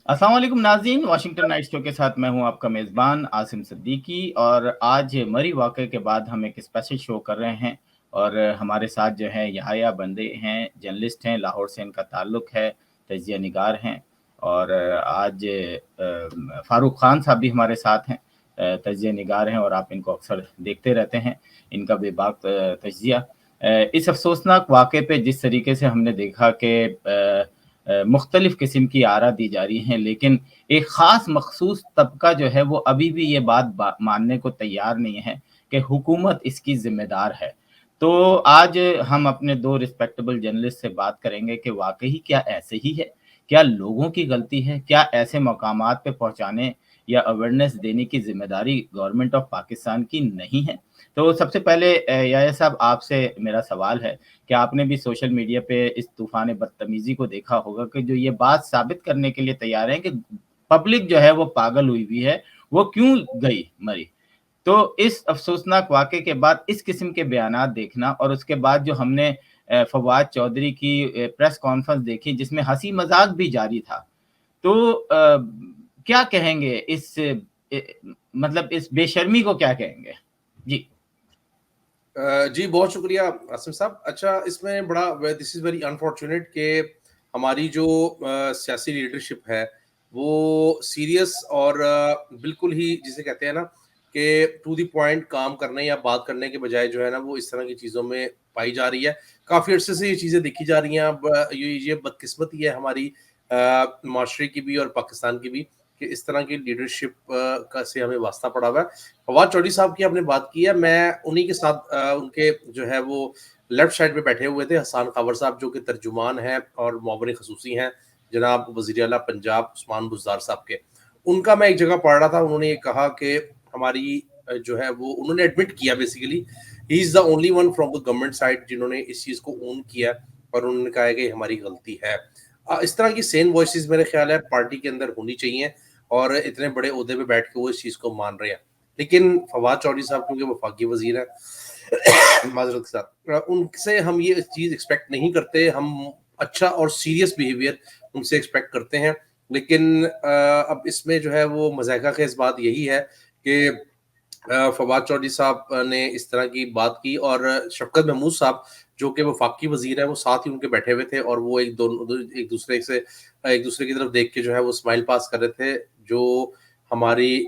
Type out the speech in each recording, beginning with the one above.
अस्सलाम वालेकुम नाज़रीन, वाशिंगटन नाइट शो के साथ मैं हूं आपका मेज़बान आसिम सिद्दीकी। और आज मरी वाक़े के बाद हम एक स्पेशल शो कर रहे हैं। और हमारे साथ जो है यहाया बंदे हैं, जर्नलिस्ट हैं, लाहौर से इनका ताल्लुक़ है, तजिया निगार हैं। और आज फ़ारूक ख़ान साहब भी हमारे साथ हैं, तजिया निगार हैं और आप इनको अक्सर देखते रहते हैं, इनका बेबाक तजिया। इस अफ़सोसनाक वाक़े पे जिस तरीके से हमने देखा कि मुख्तलिफ़ किस्म की आरा दी जा रही हैं, लेकिन एक ख़ास मख़सूस तबका जो है वो अभी भी ये बात मानने को तैयार नहीं है कि हुकूमत इसकी ज़िम्मेदार है। तो आज हम अपने 2 रिस्पेक्टेबल जर्नलिस्ट से बात करेंगे कि वाक़ई क्या ऐसे ही है? क्या लोगों की गलती है? क्या ऐसे मकामात पे पहुँचाने या अवेयरनेस देने की ज़िम्मेदारी गवर्नमेंट ऑफ पाकिस्तान की नहीं है? तो सबसे पहले याह्या साहब, आपसे मेरा सवाल है कि आपने भी सोशल मीडिया पे इस तूफ़ान बदतमीज़ी को देखा होगा कि जो ये बात साबित करने के लिए तैयार हैं कि पब्लिक जो है वो पागल हुई हुई है, वो क्यों गई मरी। तो इस अफ़सोसनाक वाक़े के बाद इस किस्म के बयानात देखना और उसके बाद जो हमने फवाद चौधरी की प्रेस कॉन्फ्रेंस देखी जिसमें हँसी-मज़ाक भी जारी था। तो क्या कहेंगे इस मतलब इस बेशर्मी को क्या कहेंगे? जी। जी, बहुत शुक्रिया आसिम साहब। अच्छा, इसमें बड़ा दिस इज़ वेरी अनफॉर्च्यूनेट कि हमारी जो सियासी लीडरशिप है, वो सीरियस और बिल्कुल ही जिसे कहते हैं ना कि टू द पॉइंट काम करने या बात करने के बजाय जो है ना, वो इस तरह की चीज़ों में पाई जा रही है। काफ़ी अरसे से ये चीज़ें देखी जा रही हैं। अब ये बदकिस्मती है हमारी माशरे की भी और पाकिस्तान की भी कि इस तरह की लीडरशिप का से हमें वास्ता पड़ा हुआ है। फवाद चौधरी साहब की आपने बात की है, मैं उन्हीं के साथ उनके जो है वो लेफ्ट साइड पे बैठे हुए थे हसन खावर साहब, जो कि तर्जुमान हैं और मोहबरी खसूसी हैं जनाब वज़ीर आला पंजाब उस्मान बुज़दार साहब के। उनका मैं एक जगह पढ़ रहा था, उन्होंने ये कहा कि हमारी जो है वो उन्होंने एडमिट किया basically he is the only one from the government side जिन्होंने इस चीज़ को ओन किया और उन्होंने कहा है कि हमारी गलती है। इस तरह की सेम वॉइसेस मेरे ख्याल है पार्टी के अंदर होनी चाहिए और इतने बड़े ओहदे पे बैठ के वो इस चीज़ को मान रहे हैं। लेकिन फवाद चौधरी साहब क्योंकि वफाकी वज़ीर हैं माज़रत के साथ, उनसे हम ये चीज़ एक्सपेक्ट नहीं करते। हम अच्छा और सीरियस बिहेवियर उनसे एक्सपेक्ट करते हैं। लेकिन अब इसमें जो है वो मज़ाक़ा ख़ेज़ बात यही है कि फवाद चौधरी साहब ने इस तरह की बात की और शफ़कत महमूद साहब जो कि वफाकी वज़ीर हैं, वो साथ ही उनके बैठे हुए थे और वो एक दूसरे से एक दूसरे की तरफ देख के जो है वो स्माइल पास कर रहे थे। जो हमारी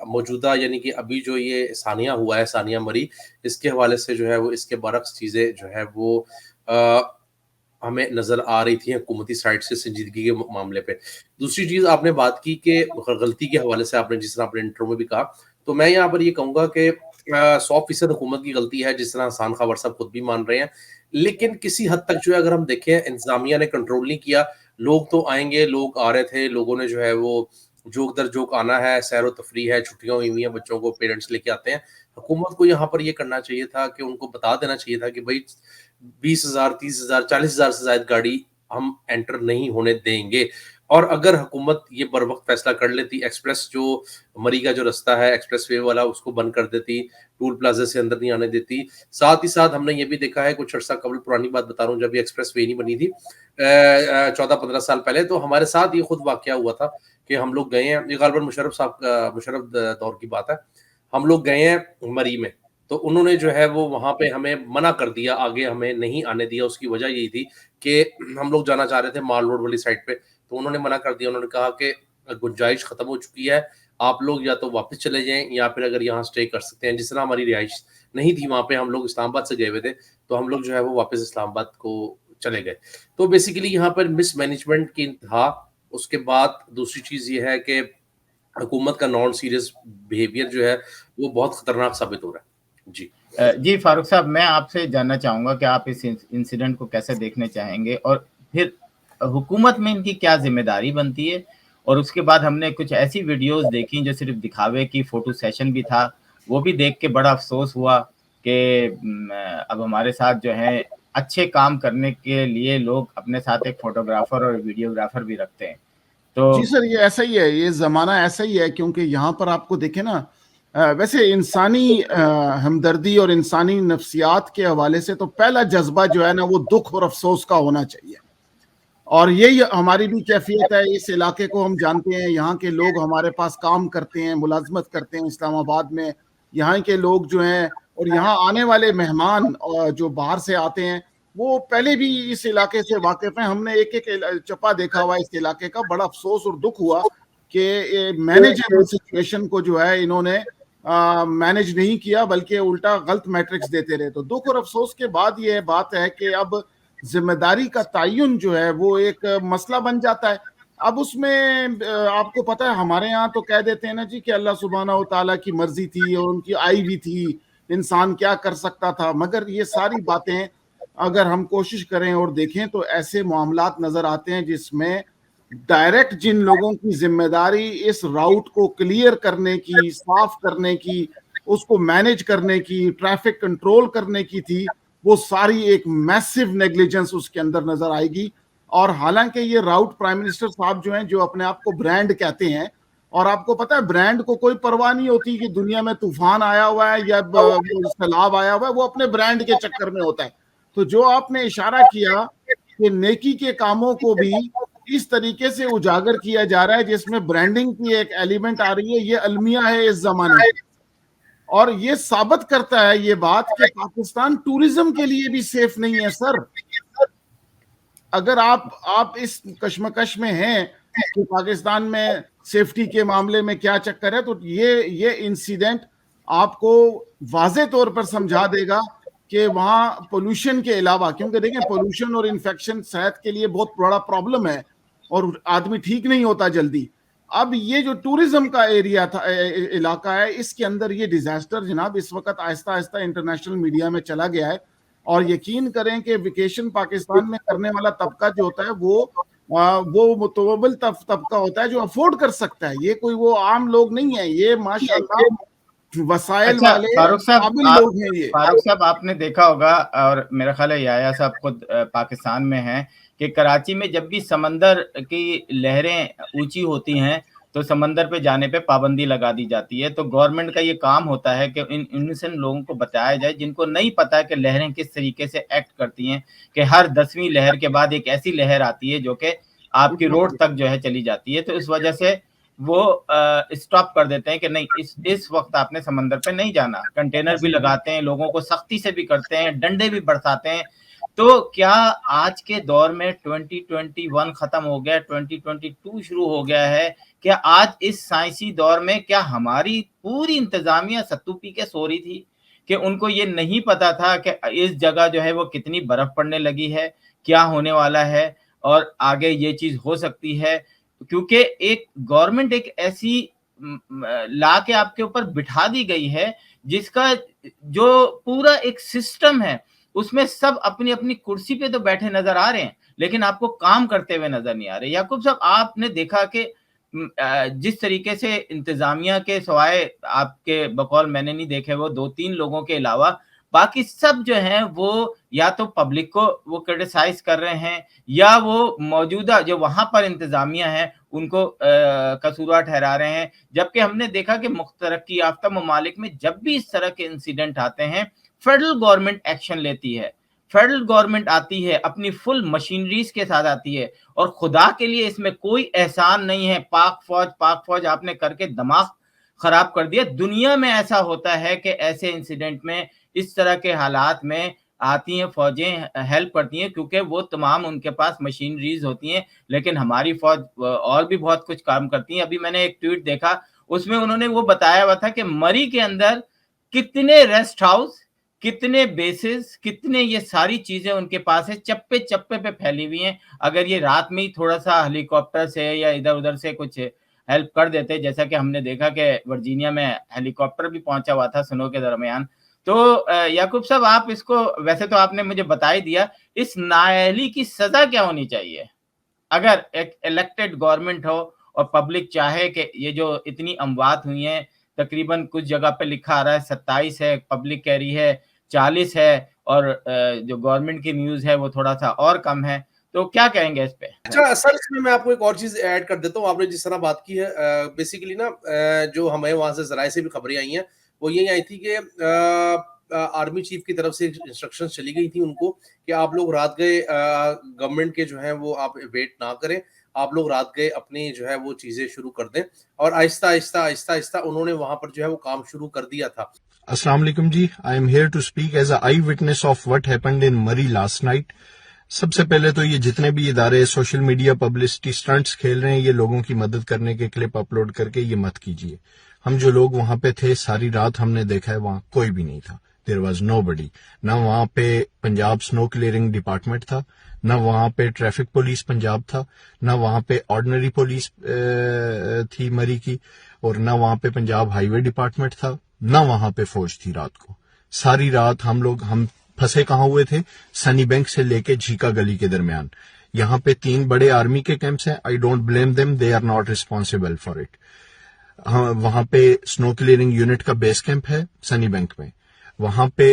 मौजूदा यानी कि अभी जो ये सानिया हुआ है, सानिया मरी, इसके हवाले से जो है वो इसके बरक्स चीज़ें जो है वो अ, हमें नज़र आ रही थी हुकूमती साइड से संजीदगी के मामले पे। दूसरी चीज़ आपने बात की कि गलती के हवाले से आपने जिस तरह आपने इंट्रो में भी कहा, तो मैं यहाँ पर ये कहूँगा कि 100% हुकूमत की गलती है, जिस तरह हसन खावर साहब खुद भी मान रहे हैं। लेकिन किसी हद तक जो है अगर हम देखें इंतज़ामिया ने कंट्रोल नहीं किया। लोग तो आएँगे, लोग आ रहे थे, लोगों ने जो है वो जोक दर जोक आना है, सैर-ओ-तफरीह है, छुट्टियाँ हुई हुई हैं, बच्चों को पेरेंट्स लेके आते हैं। हुकूमत को यहाँ पर ये करना चाहिए था कि उनको बता देना चाहिए था कि भई 20,000, 30,000, 40,000 से ज़ायद गाड़ी हम एंटर नहीं होने देंगे। और अगर हुकूमत ये बर वक़्त फ़ैसला कर लेती, एक्सप्रेस जो मरी का जो रास्ता है एक्सप्रेसवे वाला उसको बंद कर देती, टोल प्लाज़ा से अंदर नहीं आने देती। साथ ही साथ हमने ये भी देखा है कुछ अरसा कबल, पुरानी बात बता रहा हूँ, जब ये एक्सप्रेसवे नहीं बनी थी 14-15 साल पहले, तो हमारे साथ ये खुद वाक़या हुआ था कि हम लोग गए हैं, ये ग़ालिबन मुशर्रफ दौर की बात है। हम लोग गए हैं मरी में, तो उन्होंने जो है वो वहाँ पे हमें मना कर दिया, आगे हमें नहीं आने दिया। उसकी वजह यही थी कि हम लोग जाना चाह रहे थे माल रोड वाली साइड पे, तो उन्होंने मना कर दिया। उन्होंने कहा कि गुंजाइश खत्म हो चुकी है, आप लोग या तो वापस चले जाएँ या फिर अगर यहाँ स्टे कर सकते हैं। जिस तरह हमारी रिहाइश नहीं थी वहाँ पे, हम लोग इस्लामाबाद से गए हुए थे, तो हम लोग जो है वो वापस इस्लामाबाद को चले गए। तो बेसिकली यहाँ पर मिसमैनेजमेंट की इंतहा। उसके बाद दूसरी चीज़ ये है कि हुकूमत का नॉन सीरियस बिहेवियर जो है वो बहुत खतरनाक साबित हो रहा है। जी। जी, फ़ारूक साहब, मैं आपसे जानना चाहूँगा कि आप इस इंसिडेंट को कैसे देखने चाहेंगे और फिर हुकूमत में इनकी क्या ज़िम्मेदारी बनती है? और उसके बाद हमने कुछ ऐसी वीडियोज़ देखी जो सिर्फ़ दिखावे की, फ़ोटो सेशन भी था, वो भी देख के बड़ा अफ़सोस हुआ कि अब हमारे साथ जो है अच्छे काम करने के लिए लोग अपने साथ एक फ़ोटोग्राफ़र और वीडियोग्राफ़र भी रखते हैं। जी तो सर, ये ऐसा ही है, ये जमाना ऐसा ही है, क्योंकि यहाँ पर आपको देखें ना, वैसे इंसानी हमदर्दी और इंसानी नफ्सियात के हवाले से तो पहला जज्बा जो है ना वो दुख और अफसोस का होना चाहिए। और यही हमारी भी कैफियत है। इस इलाके को हम जानते हैं, यहाँ के लोग हमारे पास काम करते हैं, मुलाजमत करते हैं इस्लामाबाद में। यहाँ के लोग जो हैं और यहाँ आने वाले मेहमान जो बाहर से आते हैं, वो पहले भी इस इलाके से वाकिफ हैं। हमने एक एक चप्पा देखा हुआ इस इलाके का। बड़ा अफसोस और दुख हुआ कि मैनेजेबल सिचुएशन को जो है इन्होंने मैनेज नहीं किया, बल्कि उल्टा गलत मैट्रिक्स देते रहे। तो दुख और अफसोस के बाद ये बात है कि अब जिम्मेदारी का तयन जो है वो एक मसला बन जाता है। अब उसमें आपको पता है हमारे यहाँ तो कह देते हैं ना जी कि अल्लाह सुब्हाना व तआला की मर्जी थी और उनकी आई भी थी, इंसान क्या कर सकता था। मगर ये सारी बातें अगर हम कोशिश करें और देखें तो ऐसे मामलात नजर आते हैं जिसमें डायरेक्ट जिन लोगों की जिम्मेदारी इस राउट को क्लियर करने की, साफ करने की, उसको मैनेज करने की, ट्रैफिक कंट्रोल करने की थी, वो सारी एक मैसिव नेग्लिजेंस उसके अंदर नजर आएगी। और हालांकि ये राउट प्राइम मिनिस्टर साहब जो हैं, जो अपने आप को ब्रांड कहते हैं, और आपको पता है ब्रांड को कोई परवाह नहीं होती कि दुनिया में तूफान आया हुआ है या सैलाब आया हुआ है, वो अपने ब्रांड के चक्कर में होता है। तो जो आपने इशारा किया कि नेकी के कामों को भी इस तरीके से उजागर किया जा रहा है जिसमें ब्रांडिंग की एक एलिमेंट आ रही है, ये अलमिया है इस जमाने की। और ये साबित करता है ये बात कि पाकिस्तान टूरिज्म के लिए भी सेफ नहीं है सर। अगर आप इस कश्मकश में हैं कि पाकिस्तान में सेफ्टी के मामले में क्या चक्कर है, तो ये इंसिडेंट आपको वाजे तौर पर समझा देगा कि वहां पोल्यूशन के अलावा, क्योंकि देखें पोल्यूशन और इन्फेक्शन सेहत के लिए बहुत बड़ा प्रॉब्लम है और आदमी ठीक नहीं होता जल्दी। अब ये जो टूरिज्म का एरिया था, इलाका है, इसके अंदर ये डिजास्टर जनाब इस वक्त आहिस्ता आहिस्ता इंटरनेशनल मीडिया में चला गया है। और यकीन करें कि वेकेशन पाकिस्तान में करने वाला तबका जो होता है वो मुतवब्बिल तबका होता है जो अफोर्ड कर सकता है। ये कोई वो आम लोग नहीं है, ये माशाअल्लाह वसाइल अच्छा वाले फारूक साहब, काबिल लोग हैं ये। फारूक साहब आपने देखा होगा, और मेरा ख्याल है याया साहब खुद पाकिस्तान में हैं, कि कराची में जब भी समंदर की लहरें ऊंची होती हैं तो समंदर पे जाने पे पाबंदी लगा दी जाती है। तो गवर्नमेंट का ये काम होता है कि इन इनोसेंट लोगों को बताया जाए जिनको नहीं पता है कि लहरें किस तरीके से एक्ट करती हैं, कि हर 10वीं लहर के बाद एक ऐसी लहर आती है जो कि आपकी रोड तक जो है चली जाती है। तो इस वजह से वो स्टॉप कर देते हैं कि नहीं, इस वक्त आपने समंदर पे नहीं जाना। कंटेनर भी लगाते हैं, लोगों को सख्ती से भी करते हैं, डंडे भी बरसाते हैं। तो क्या आज के दौर में 2021 खत्म हो गया, 2022 शुरू हो गया है, क्या आज इस साइंसी दौर में क्या हमारी पूरी इंतजामिया सत्तू पी के सो रही थी कि उनको ये नहीं पता था कि इस जगह जो है वो कितनी बर्फ पड़ने लगी है, क्या होने वाला है और आगे ये चीज हो सकती है। क्योंकि एक गवर्नमेंट एक ऐसी ला के आपके ऊपर बिठा दी गई है जिसका जो पूरा एक सिस्टम है उसमें सब अपनी अपनी कुर्सी पे तो बैठे नजर आ रहे हैं लेकिन आपको काम करते हुए नजर नहीं आ रहे। याकूब साहब, आपने देखा कि जिस तरीके से इंतजामिया के सवाए आपके बकौल मैंने नहीं देखे वो 2-3 लोगों के अलावा बाकी सब जो हैं वो या तो पब्लिक को वो क्रिटिसाइज कर रहे हैं या वो मौजूदा जो वहां पर इंतजामिया है उनको कसूरवार ठहरा रहे हैं। जबकि हमने देखा कि तरक्की याफ्ता ममालिक में जब भी इस तरह के इंसिडेंट आते हैं फेडरल गवर्नमेंट एक्शन लेती है, फेडरल गवर्नमेंट आती है अपनी फुल मशीनरीज के साथ आती है। और खुदा के लिए इसमें कोई एहसान नहीं है, पाक फौज आपने करके दिमाग खराब कर दिया। दुनिया में ऐसा होता है कि ऐसे इंसिडेंट में इस तरह के हालात में आती हैं फौजें, हेल्प करती हैं क्योंकि वो तमाम उनके पास मशीनरीज होती हैं। लेकिन हमारी फौज और भी बहुत कुछ काम करती है। अभी मैंने एक ट्वीट देखा, उसमें उन्होंने वो बताया हुआ था कि मरी के अंदर कितने रेस्ट हाउस, कितने बेसिस, कितने ये सारी चीजें उनके पास है, चप्पे चप्पे पे फैली हुई हैं। अगर ये रात में ही थोड़ा सा हेलीकॉप्टर से या इधर उधर से कुछ हेल्प कर देते, जैसा कि हमने देखा कि वर्जीनिया में हेलीकॉप्टर भी पहुंचा हुआ था स्नो के दरमियान। तो याकूब साहब, आप इसको, वैसे तो आपने मुझे बता ही दिया, इस नाअहली की सजा क्या होनी चाहिए अगर एक इलेक्टेड गवर्नमेंट हो और पब्लिक चाहे कि ये जो इतनी अमवात हुई हैं, तकरीबन कुछ जगह पे लिखा आ रहा है 27 है, पब्लिक कह रही है 40 है और जो गवर्नमेंट की न्यूज है वो थोड़ा सा और कम है, तो क्या कहेंगे इस पे? अच्छा सर, इसमें मैं आपको एक और चीज ऐड कर देता हूँ। आपने जिस तरह बात की है, बेसिकली ना जो हमें वहां से जराये से भी खबरें आई हैं वो यही आई थी कि आर्मी चीफ की तरफ से इंस्ट्रक्शंस चली गई थी उनको कि आप लोग रात गए गवर्नमेंट के जो है वो आप वेट ना करें, आप लोग रात गए अपनी जो है वो चीजें शुरू कर दें, और आहिस्ता आहिस्ता आहिस्ता आहिस्ता उन्होंने वहां पर जो है वो काम शुरू कर दिया था। अस्सलाम वालेकुम जी, I am here to speak as a eyewitness of what happened in Murree last night. सबसे पहले तो ये जितने भी इदारे सोशल मीडिया पब्लिसिटी स्टंट्स खेल रहे हैं, ये लोगों की मदद करने के क्लिप अपलोड करके ये मत कीजिए। हम जो लोग वहां पे थे सारी रात हमने देखा है वहां कोई भी नहीं था, देयर वाज नोबडी। ना वहां पे पंजाब स्नो क्लियरिंग डिपार्टमेंट था, ना वहां पे ट्रैफिक पुलिस पंजाब था, ना वहां पे ऑर्डिनरी पुलिस थी मरी की, और ना वहां पे पंजाब हाईवे डिपार्टमेंट था, ना वहां पे फौज थी। रात को सारी रात हम फंसे कहां हुए थे, सनी बैंक से लेके झीका गली के दरमियान। यहाँ पे 3 बड़े आर्मी के कैंप्स हैं, I don't blame them, they are not responsible for it. वहां पे स्नो क्लियरिंग यूनिट का बेस कैंप है सनी बैंक में। वहां पे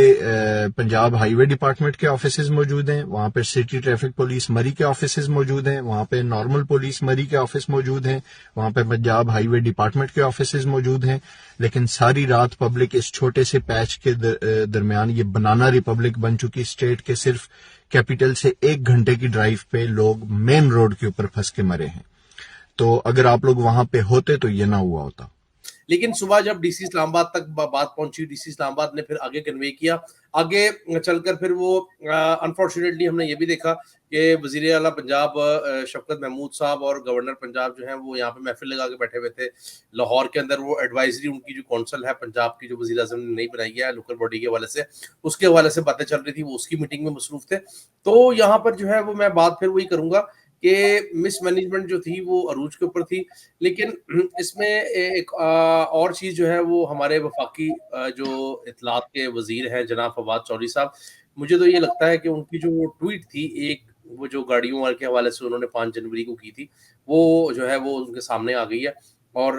पंजाब हाईवे डिपार्टमेंट के ऑफिसेज मौजूद हैं, वहां पे सिटी ट्रैफिक पुलिस मरी के ऑफिसेज मौजूद हैं, वहां पे नॉर्मल पुलिस मरी के ऑफिस मौजूद हैं, वहां पे पंजाब हाईवे डिपार्टमेंट के ऑफिसेज मौजूद हैं। लेकिन सारी रात पब्लिक इस छोटे से पैच के दरमियान, ये बनाना रिपब्लिक बन चुकी स्टेट के सिर्फ कैपिटल से 1 घंटे की ड्राइव पे लोग मेन रोड के ऊपर फंस के मरे हैं। तो अगर आप लोग वहां पे होते तो ये ना हुआ होता। लेकिन सुबह जब डीसी इस्लामाबाद तक बात पहुंची, डीसी इस्लामाबाद ने फिर आगे कन्वे किया, आगे चलकर फिर वो अनफॉर्चुनेटली हमने ये भी देखा कि वजीर आला पंजाब शफकत महमूद साहब और गवर्नर पंजाब जो हैं वो यहाँ पे महफिल लगा के बैठे हुए थे लाहौर के अंदर। वो एडवाइजरी उनकी जो कौंसल है पंजाब की, जो वजीर आज़म ने नई बनाई है लोकल बॉडी के हवाले से, उसके हवाले से बातें चल रही थी, वो उसकी मीटिंग में मसरूफ थे। तो यहाँ पर जो है वो मैं बात फिर वही करूंगा कि मिसमैनेजमेंट जो थी वो अरूज के ऊपर थी। लेकिन इसमें एक और चीज जो है वो हमारे वफाकी जो इत्तलात के वजीर हैं जनाब फवाद चौधरी साहब, मुझे तो ये लगता है कि उनकी जो ट्वीट थी एक, वो जो गाड़ियों के हवाले से उन्होंने 5 जनवरी को की थी, वो जो है वो उनके सामने आ गई है। और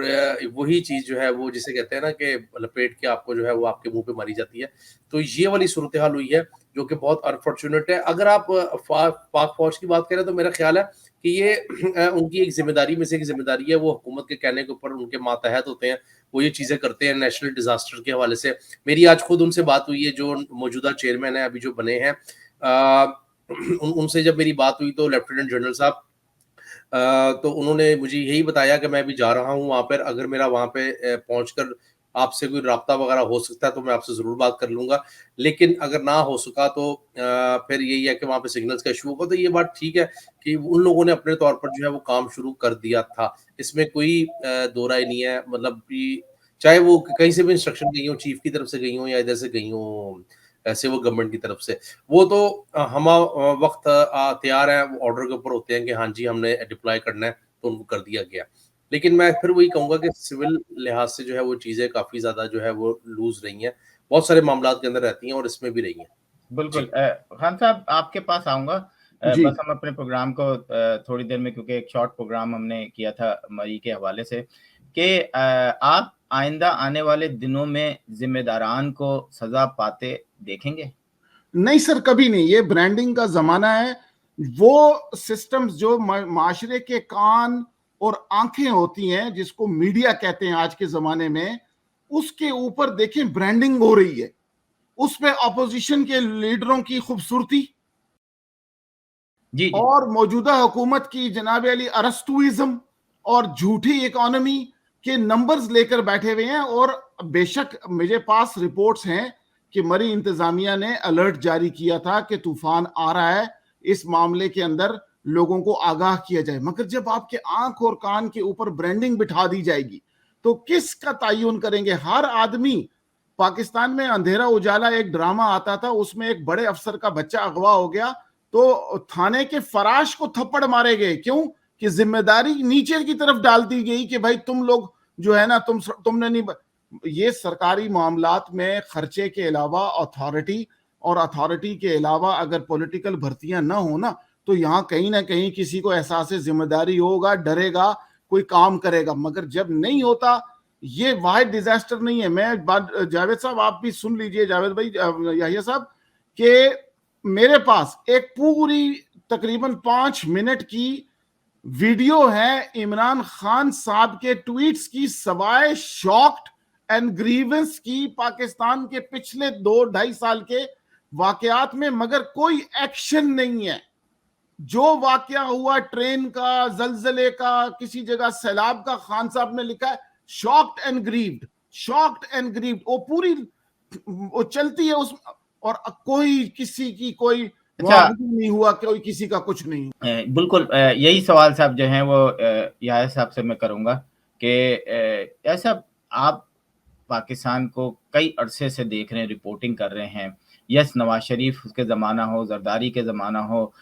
वही चीज जो है वो जिसे कहते हैं ना कि लपेट के आपको जो है वो आपके मुंह पे मारी जाती है। तो ये वाली सूरत हाल हुई है जो कि बहुत अनफॉर्चुनेट है। अगर आप पाक फौज की बात करें तो मेरा ख्याल है कि ये उनकी एक जिम्मेदारी में से एक जिम्मेदारी है, वो हुकूमत के कहने के ऊपर उनके मातहत होते हैं, वो ये चीजें करते हैं नेशनल डिजास्टर के हवाले से। मेरी आज खुद उनसे बात हुई है, जो मौजूदा चेयरमैन है अभी जो बने हैं, उनसे जब मेरी बात हुई तो लेफ्टिनेंट जनरल साहब, तो उन्होंने मुझे यही बताया कि मैं अभी जा रहा हूँ वहां पर, अगर मेरा वहां पे पहुंचकर आपसे कोई राब्ता वगैरह हो सकता है तो मैं आपसे जरूर बात कर लूंगा, लेकिन अगर ना हो सका तो फिर यही है कि वहां पे सिग्नल्स का इशू होगा। तो ये बात ठीक है कि उन लोगों ने अपने तौर पर जो है वो काम शुरू कर दिया था, इसमें कोई दो राय नहीं है। मतलब चाहे वो कहीं से भी इंस्ट्रक्शन गई हो, चीफ की तरफ से गई हो या इधर से गई हो ऐसे वो गवर्नमेंट की तरफ से, वो तो हम वक्त तैयार है, वो ऑर्डर के ऊपर होते हैं कि हाँ जी हमने डिप्लॉय करना है, तो उनको कर दिया गया। लेकिन मैं फिर वही कहूंगा कि सिविल लिहाज से जो है वो चीजें काफी ज्यादा जो है वो लूज रही हैं, बहुत सारे मामलात के अंदर रहती हैं और इसमें भी रही हैं। बिल्कुल। खान साहब आपके पास आऊंगा। जी बस हम अपने प्रोग्राम को थोड़ी देर में, क्योंकि एक शॉर्ट प्रोग्राम हमने किया था मई के हवाले से, कि आप आइंदा आने वाले दिनों में जिम्मेदारान को सजा पाते देखेंगे? नहीं सर, कभी नहीं। ये ब्रांडिंग का जमाना है। वो सिस्टम्स जो माशरे के कान और आंखें होती हैं, जिसको मीडिया कहते हैं आज के जमाने में, उसके ऊपर देखें ब्रांडिंग हो रही है। उसमें अपोजिशन के लीडरों की खूबसूरती जी, जी। और मौजूदा हुकूमत की जनाब अली अरस्तुइज्म और झूठी इकोनॉमी के नंबर्स लेकर बैठे हुए हैं। और बेशक मेरे पास रिपोर्ट्स हैं कि मरी इंतजामिया ने अलर्ट जारी किया था कि तूफान आ रहा है, इस मामले के अंदर लोगों को आगाह किया जाए। मगर जब आपके आंख और कान के ऊपर ब्रांडिंग बिठा दी जाएगी तो किसका तयन करेंगे? हर आदमी, पाकिस्तान में अंधेरा उजाला एक ड्रामा आता था, उसमें एक बड़े अफसर का बच्चा अगवा हो गया तो थाने के फराश को थप्पड़ मारे गए। क्यों? कि जिम्मेदारी नीचे की तरफ डाल दी गई कि भाई तुम लोग जो है ना, तुमने नहीं। ये सरकारी मामलात में खर्चे के अलावा अथॉरिटी, और अथॉरिटी के अलावा अगर पॉलिटिकल भर्तियां ना हो ना, तो यहाँ कहीं ना कहीं किसी को एहसास जिम्मेदारी होगा, डरेगा, कोई काम करेगा। मगर जब नहीं होता, ये वाहिद डिजास्टर नहीं है। मैं बात, जावेद साहब आप भी सुन लीजिए, जावेद भाई, याहिया साहब, कि मेरे पास एक पूरी तकरीबन 5 मिनट की वीडियो है इमरान खान साहब के ट्वीट्स की, सवाए शॉक्ड एंड ग्रीवेंस की पाकिस्तान के पिछले 2-2.5 साल के वाकयात में, मगर कोई एक्शन नहीं है। जो वाकया हुआ ट्रेन का, जलजले का, किसी जगह सैलाब का, खान साहब ने लिखा है shocked and grieved, shocked and grieved, वो पूरी वो चलती है उस, और कोई किसी की कोई मुआवजा नहीं हुआ, कोई किसी का कुछ नहीं हुआ। बिल्कुल यही सवाल साहब जो है वो याहिया साहब से मैं करूंगा कि ऐसा आप पाकिस्तान को कई अरसे से देख रहे हैं, रिपोर्टिंग कर रहे हैं, यस नवाज शरीफ के ज़माना हो, जरदारी के ज़माना हो,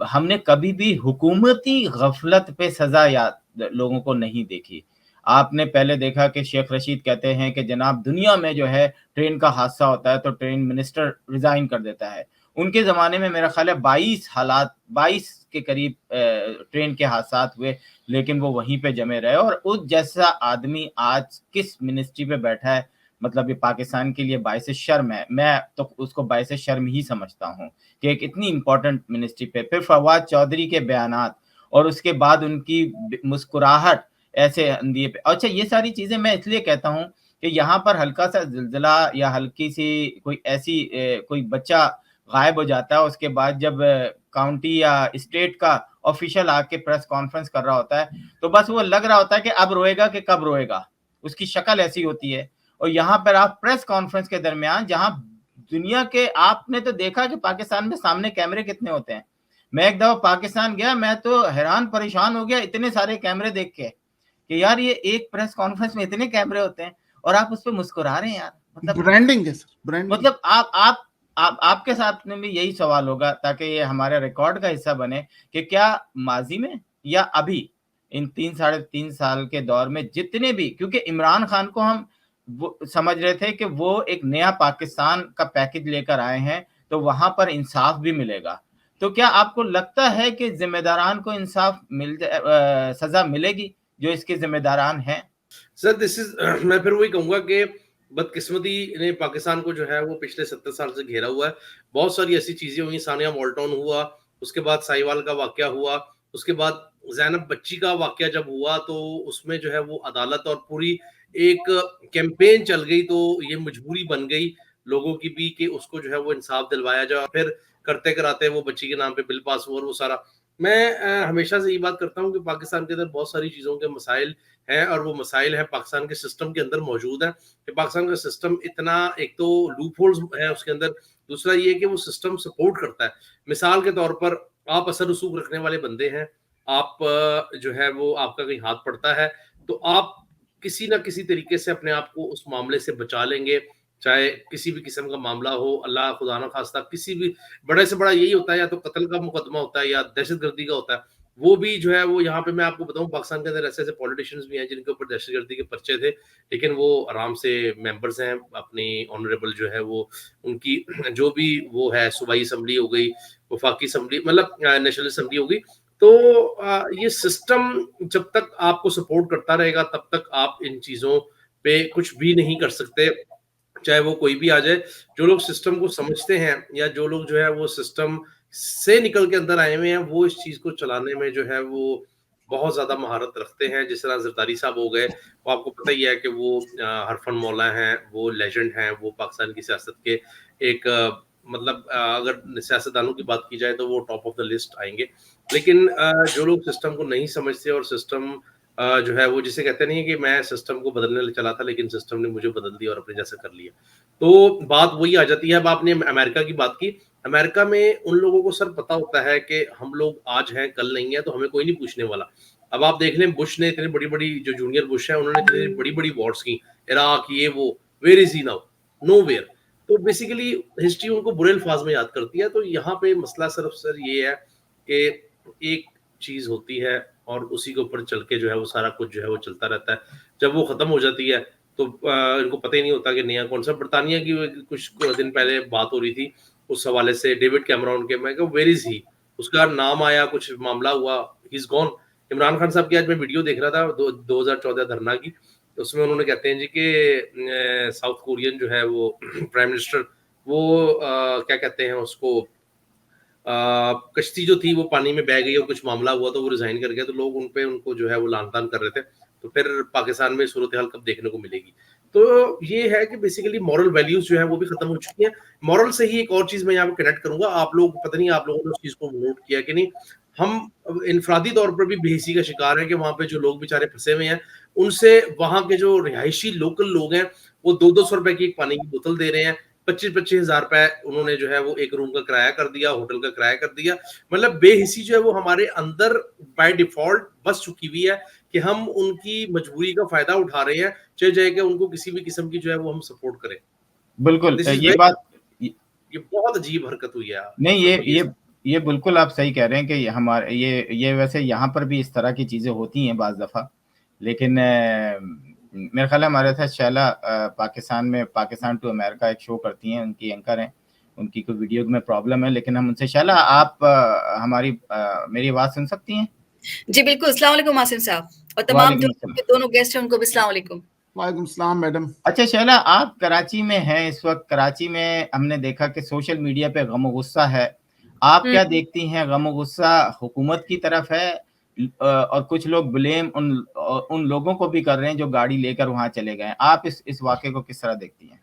हमने कभी भी हुकूमती गफलत पे सज़ा याद लोगों को नहीं देखी। आपने पहले देखा कि शेख रशीद कहते हैं कि जनाब दुनिया में जो है ट्रेन का हादसा होता है तो ट्रेन मिनिस्टर रिज़ाइन कर देता है। उनके ज़माने में मेरा ख्याल है 22 के करीब ट्रेन के हादसात हुए, लेकिन वो वहीं पे जमे रहे। और उस जैसा आदमी आज किस मिनिस्ट्री पे बैठा है, मतलब ये पाकिस्तान के लिए बाइस शर्म है। मैं तो उसको बाइस शर्म ही समझता हूँ कि एक इतनी इंपॉर्टेंट मिनिस्ट्री पे फिर फवाद चौधरी के बयानात और उसके बाद उनकी मुस्कुराहट ऐसे अंदिए पे। अच्छा, ये सारी चीजें मैं इसलिए कहता हूँ कि यहाँ पर हल्का सा जिलजिला या हल्की सी कोई ऐसी कोई बच्चा गायब हो जाता है, उसके बाद जब काउंटी या स्टेट का ऑफिशियल आके प्रेस कॉन्फ्रेंस कर रहा होता है तो बस वो लग रहा होता है कि अब रोएगा कि कब रोएगा, उसकी शक्ल ऐसी होती है। और यहाँ पर आप प्रेस कॉन्फ्रेंस के दरमियान, जहां दुनिया के, आपने तो देखा कि पाकिस्तान में सामने कैमरे कितने होते हैं। मैं एक दफा पाकिस्तान गया, मैं तो हैरान परेशान हो गया इतने सारे कैमरे देख के कि यार ये एक प्रेस कॉन्फ्रेंस में इतने कैमरे होते हैं और आप उस पर मुस्कुरा रहे हैं यार। मतलब ब्रांडिंग है सर, ब्रांडिंग। मतलब आपके साथ में भी यही सवाल होगा, ताकि ये हमारे रिकॉर्ड का हिस्सा बने कि क्या माजी में या अभी इन 3-3.5 साल के दौर में जितने भी, क्योंकि इमरान खान को हम वो समझ रहे थे कि वो एक नया पाकिस्तान का पैकेज लेकर आए हैं तो वहां पर इंसाफ भी मिलेगा, तो क्या आपको लगता है कि जिम्मेदारान को इंसाफ सजा मिलेगी जो इसके जिम्मेदारान हैं? सर दिस इज मैं फिर वही कहूंगा कि बदकिस्मती ने पाकिस्तान को जो है वो पिछले 70 साल से घेरा हुआ है। बहुत सारी ऐसी चीजें हुई, सानिया मोल्टन हुआ, उसके बाद साहिवाल का वाकया हुआ, उसके बाद जैनब बच्ची का वाकया जब हुआ तो उसमें जो है वो अदालत और पूरी एक कैंपेन चल गई, तो ये मजबूरी बन गई लोगों की भी कि उसको जो है वो इंसाफ दिलवाया जाए। फिर करते कराते वो बच्ची के नाम पे बिल पास हुआ और वो सारा। मैं हमेशा से ये बात करता हूँ कि पाकिस्तान के अंदर बहुत सारी चीजों के मसाइल हैं और वो मसाइल है पाकिस्तान के सिस्टम के अंदर मौजूद है कि पाकिस्तान का सिस्टम इतना, एक तो लूप होल्स है उसके अंदर, दूसरा ये कि वो सिस्टम सपोर्ट करता है। मिसाल के तौर पर आप असर रसूख रखने वाले बंदे हैं, आप जो है वो आपका कहीं हाथ पड़ता है तो आप किसी ना किसी तरीके से अपने आप को उस मामले से बचा लेंगे, चाहे किसी भी किस्म का मामला हो, अल्लाह खुदा ना खास्ता किसी भी बड़े से बड़ा यही होता है, या तो कत्ल का मुकदमा होता है या दहशतगर्दी का होता है। वो भी जो है वो यहाँ पे मैं आपको बताऊं पाकिस्तान के अंदर ऐसे ऐसे पॉलिटिशियंस भी हैं जिनके ऊपर दहशतगर्दी के पर्चे थे, लेकिन वो आराम से मेंबर्स हैं अपनी ऑनरेबल जो है वो उनकी जो भी वो है सूबाई असम्बली हो गई, वफाकी असम्बली, मतलब नेशनल असम्बली हो गई। तो ये सिस्टम जब तक आपको सपोर्ट करता रहेगा तब तक आप इन चीजों पे कुछ भी नहीं कर सकते, चाहे वो कोई भी आ जाए। जो लोग सिस्टम को समझते हैं या जो लोग जो है वो सिस्टम से निकल के अंदर आए हुए हैं, वो इस चीज को चलाने में जो है वो बहुत ज्यादा महारत रखते हैं। जिस तरह जरदारी साहब हो गए, वो आपको पता ही है कि वो हरफन मौला हैं, वो लेजेंड हैं, वो पाकिस्तान की सियासत के एक मतलब अगर सियासतदानों की बात की जाए तो वो टॉप ऑफ द लिस्ट आएंगे। लेकिन जो लोग सिस्टम को नहीं समझते और सिस्टम जो है वो जिसे कहते नहीं है कि मैं सिस्टम को बदलने चला था लेकिन सिस्टम ने मुझे बदल दिया और अपने जैसा कर लिया, तो बात वही आ जाती है। अब आपने अमेरिका की बात की, अमेरिका में उन लोगों को सर पता होता है कि हम लोग आज हैं कल नहीं है, तो हमें कोई नहीं पूछने वाला। अब आप देख लें बुश ने इतनी बड़ी बड़ी, जो जूनियर बुश है उन्होंने इतनी बड़ी बड़ी वॉर्स की, इराक ये वो, where is he now, nowhere. तो बेसिकली हिस्ट्री उनको बुरे अल्फाज में याद करती है। तो यहाँ पे मसला सिर्फ सर ये है कि एक चीज होती है और उसी के ऊपर चल के जो है वो सारा कुछ जो है वो चलता रहता है। जब वो खत्म हो जाती है तो इनको पता ही नहीं होता कि नया कौन सा। बरतानिया की कुछ दिन पहले बात हो रही थी उस हवाले से, डेविड कैमरॉन के, मैं वेयर इज ही, उसका नाम आया, कुछ मामला हुआ, he is gone. Imran Khan साहब की आज मैं वीडियो देख रहा था 2014 धरना की, तो उसमें उन्होंने कहते हैं जी कि साउथ कोरियन जो है वो प्राइम मिनिस्टर, वो क्या कहते हैं उसको, कश्ती जो थी वो पानी में बह गई और कुछ मामला हुआ तो वो रिजाइन कर गया, तो लोग उनको जो है वो लान तान कर रहे थे। तो फिर पाकिस्तान में सूरत हाल कब देखने को मिलेगी। तो ये है कि बेसिकली मॉरल वैल्यूज जो है वो भी खत्म हो चुकी हैं। मॉरल से ही एक और चीज मैं यहाँ पे कनेक्ट करूंगा, आप लोग पता नहीं आप लोगों ने उस चीज को नोट किया कि नहीं, हम इनफरादी तौर पर भी बेहिसी का शिकार है कि वहां पे जो लोग बेचारे फंसे हुए हैं, उनसे वहां के जो रिहायशी लोकल लोग हैं वो 200-200 रुपए की एक पानी की बोतल दे रहे हैं, 25-25 हजार रुपए उन्होंने जो है वो एक रूम का किराया कर दिया, होटल का किराया कर दिया। मतलब बेहिसी जो है वो हमारे अंदर बाय डिफॉल्ट बस चुकी हुई है कि हम उनकी मजबूरी का फायदा उठा रहे हैं, चाहे जाए कि उनको किसी भी किस्म की जो है वो हम सपोर्ट करें। बिल्कुल दिस इज ये वेरी, बात ये बहुत अजीब हरकत हुई है। नहीं, सर, तो ये बिल्कुल आप सही कह रहे हैं कि हमारे ये वैसे यहाँ पर भी इस तरह की चीज़ें होती हैं बाज़ दफ़ा, लेकिन मेरा ख़्याल है हमारे साथ शैला पाकिस्तान में पाकिस्तान टू अमेरिका एक शो करती हैं, उनकी एंकर हैं, उनकी कोई वीडियो में प्रॉब्लम है, लेकिन हम उनसे शैला आप मेरी आवाज़ सुन सकती हैं? जी बिल्कुल, अस्सलाम वालेकुम आसिम साहब और तमाम वालेकुम जो अस्सलाम। दोनों गेस्ट हैं उनको भी अस्सलाम वालेकुम। वालेकुम सलाम मैडम। अच्छा शैला, आप कराची में हैं इस वक़्त, कराची में हमने देखा कि सोशल मीडिया पे गम-ओ-गुस्सा है। आप क्या देखती हैं, गम-ओ-गुस्सा हुकूमत की तरफ है और कुछ लोग ब्लेम उन लोगों को भी कर रहे हैं जो गाड़ी लेकर वहाँ चले गए हैं। आप इस वाक़ये को किस तरह देखती हैं?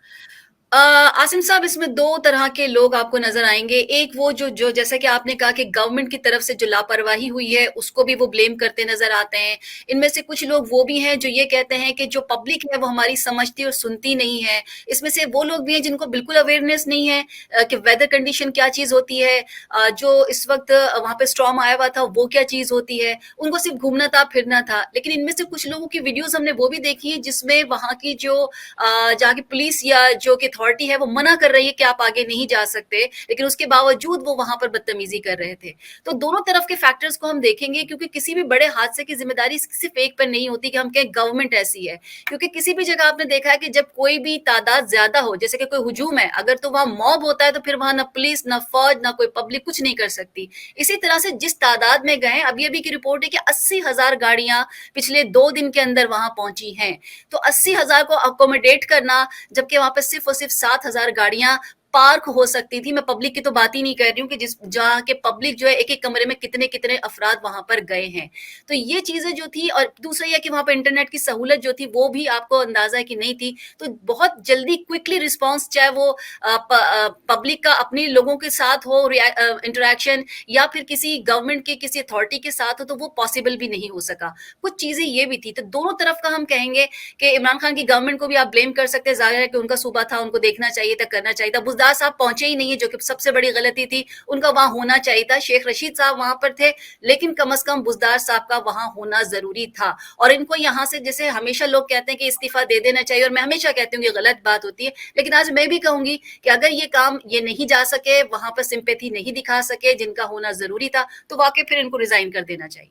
आसिम साहब इसमें 2 तरह के लोग आपको नज़र आएँगे। एक वो जो जो जैसा कि आपने कहा कि गवर्नमेंट की तरफ से जो लापरवाही हुई है, उसको भी वो ब्लेम करते नज़र आते हैं। इनमें से कुछ लोग वो भी हैं जो ये कहते हैं कि जो पब्लिक है वो हमारी समझती और सुनती नहीं है। इसमें से वो लोग भी हैं जिनको बिल्कुल अवेयरनेस नहीं है कि वेदर कंडीशन क्या चीज़ होती है, जो इस वक़्त वहाँ पे स्टॉर्म आया हुआ था वो क्या चीज़ होती है। उनको सिर्फ़ घूमना था, फिरना था। लेकिन इनमें से कुछ लोगों की वीडियोज़ हमने वो भी देखी हैं जिसमें वहाँ की जो जहाँ की पुलिस या जो कि अथॉरिटी है वो मना कर रही है कि आप आगे नहीं जा सकते, लेकिन उसके बावजूद वो वहां पर बदतमीजी कर रहे थे। तो दोनों तरफ के फैक्टर्स को हम देखेंगे क्योंकि किसी भी बड़े हादसे की जिम्मेदारी सिर्फ एक पर नहीं होती कि हम कहें गवर्नमेंट ऐसी है, क्योंकि किसी भी जगह आपने देखा है कि जब कोई भी तादाद ज्यादा हो, जैसे कि कोई हुजूम है, अगर तो वहां मॉब होता है तो फिर वहां ना पुलिस ना फौज ना कोई पब्लिक कुछ नहीं कर सकती। इसी तरह से जिस तादाद में गए, अभी अभी की रिपोर्ट है कि 80,000 गाड़ियां पिछले 2 दिन के अंदर वहां पहुंची हैं। तो 80,000 को अकोमोडेट करना, जबकि वहां पर सिर्फ और सिर्फ 7,000 गाड़ियां पार्क हो सकती थी। मैं पब्लिक की तो बात ही नहीं कर रही हूँ कि जिस जहाँ के पब्लिक जो है एक एक कमरे में कितने कितने अफराद वहां पर गए हैं। तो ये चीजें जो थी, और दूसरा यह कि वहां पर इंटरनेट की सहूलत जो थी वो भी आपको अंदाजा है कि नहीं थी। तो बहुत जल्दी क्विकली रिस्पॉन्स, चाहे वो पब्लिक का अपने लोगों के साथ हो इंटरेक्शन, या फिर किसी गवर्नमेंट के किसी अथॉरिटी के साथ हो, तो वो पॉसिबल भी नहीं हो सका। कुछ चीजें ये भी थी। तो दोनों तरफ का हम कहेंगे कि इमरान खान की गवर्नमेंट को भी आप ब्लेम कर सकते हैं, जाहिर है कि उनका सूबा था, उनको देखना चाहिए था, करना चाहिए था। बुज़दार साहब पहुंचे ही नहीं है, जो कि सबसे बड़ी गलती थी, उनका वहां होना चाहिए था। शेख रशीद साहब वहां पर थे, लेकिन कम से कम बुज़दार साहब का वहां होना जरूरी था। और इनको यहाँ से, जैसे हमेशा लोग कहते हैं कि इस्तीफा दे देना चाहिए, और मैं हमेशा कहती हूँ ये गलत बात होती है, लेकिन आज मैं भी कहूंगी कि अगर ये काम ये नहीं जा सके, वहां पर सिंपैथी नहीं दिखा सके जिनका होना जरूरी था, तो वाकई फिर इनको रिजाइन कर देना चाहिए।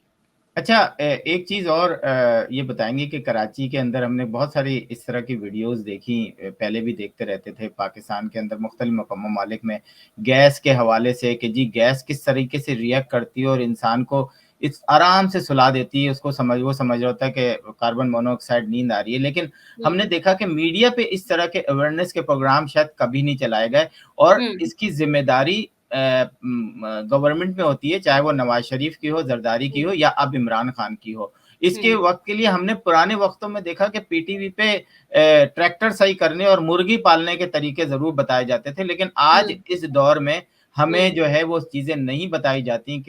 अच्छा, एक चीज़ और ये बताएँगे कि कराची के अंदर हमने बहुत सारी इस तरह की वीडियोज़ देखी, पहले भी देखते रहते थे पाकिस्तान के अंदर मुख्तलिफ ममालिक में, गैस के हवाले से कि जी गैस किस तरीके से रिएक्ट करती है और इंसान को इस आराम से सुला देती है, उसको वो समझ रहा होता है कि कार्बन मोनोऑक्साइड नींद आ रही है। लेकिन हमने देखा कि मीडिया पे इस तरह के अवेयरनेस के प्रोग्राम शायद कभी नहीं चलाए गए और इसकी ज़िम्मेदारी गवर्नमेंट में होती है, चाहे वो नवाज शरीफ की हो, जरदारी की हो या अब इमरान खान की हो। इसके वक्त के लिए हमने पुराने वक्तों में देखा कि पीटीवी पे ट्रैक्टर सही करने और मुर्गी पालने के तरीके जरूर बताए जाते थे, लेकिन आज इस दौर में हमें जो है वो चीजें नहीं बताई जाती